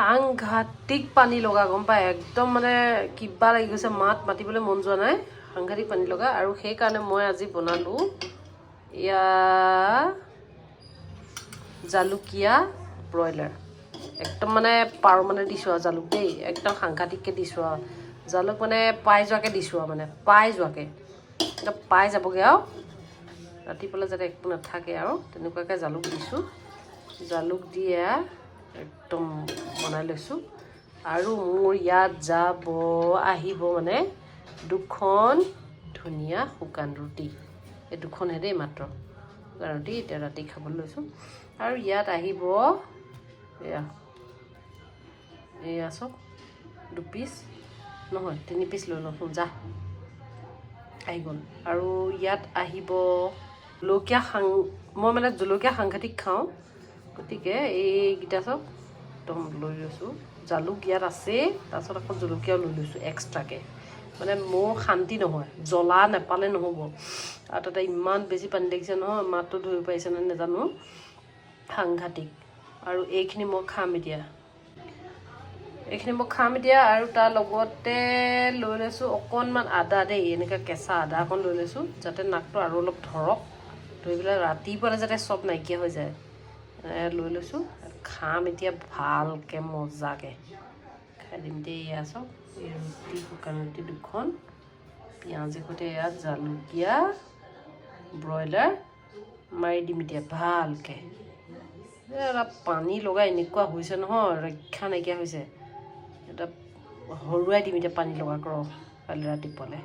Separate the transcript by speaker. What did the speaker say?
Speaker 1: সাংঘাতিক পানী লগা গম পায় একদম মানে কিবা লাগি গৈছে মাত মাতিবলৈ মন যোৱা নাই সাংঘাতিক পানী লগা আৰু সেইকাৰণে মই আজি বনালোঁ এয়া জালুকীয়া ব্ৰইলাৰ একদম মানে পাৰ মানে দিছোঁ আৰু জালুক দেই একদম সাংঘাতিককৈ দিছোঁ আৰু জালুক মানে পাই যোৱাকৈ দিছোঁ আৰু মানে পাই যোৱাকৈ একদম পাই যাবগৈ আৰু ৰাতিপুৱালৈ যাতে একো নাথাকে আৰু তেনেকুৱাকৈ জালুক দিছোঁ জালুক দিয়ে একদম বনাই লৈছোঁ আৰু মোৰ ইয়াত যাব আহিব মানে দুখন ধুনীয়া শুকান ৰুটি এই দুখনহে দেই মাত্ৰ শুকান ৰুটি এতিয়া ৰাতি খাবলৈ লৈছোঁ আৰু ইয়াত আহিব এয়া চব 2 পিচ নহয় 3 পিচ লৈ লওঁ যা আহি গ'ল আৰু ইয়াত আহিব জলকীয়া মই মানে জলকীয়া সাংঘাতিক খাওঁ গতিকে এইকেইটা চব একদম লৈ লৈছোঁ জালুক ইয়াত আছে তাৰপিছত আকৌ জলকীয়াও লৈ লৈছোঁ এক্সট্ৰাকৈ মানে মোৰ শান্তি নহয় জ্বলা নাপালে নহ'ব আৰু তাতে ইমান বেছি পানী লাগিছে নহয় মাতটো ধৰিব পাৰিছেনে নাজানো সাংঘাতিক আৰু এইখিনি মই খাম এতিয়া আৰু তাৰ লগতে লৈ লৈছোঁ অকণমান আদা দেই এনেকৈ কেঁচা আদা অকণ লৈ লৈছোঁ যাতে নাকটো আৰু অলপ ধৰক ধৰি পেলাই ৰাতিপুৱালৈ যাতে চব নাইকিয়া হৈ যায় লৈ লৈছোঁ খাম এতিয়া ভালকৈ মজাকৈ খাই দিম দেই এয়া চব এই ৰুটি শুকান ৰুটি দুখন পিঁয়াজৰ সৈতে ইয়াত জালুকীয়া ব্ৰইলাৰ মাৰি দিম এতিয়া ভালকৈ অলপ পানী লগা এনেকুৱা হৈছে নহয় ৰক্ষা নাইকিয়া হৈছে এটা হৰুৱাই দিম এতিয়া পানী লগা কাইলৈ ৰাতিপুৱালৈ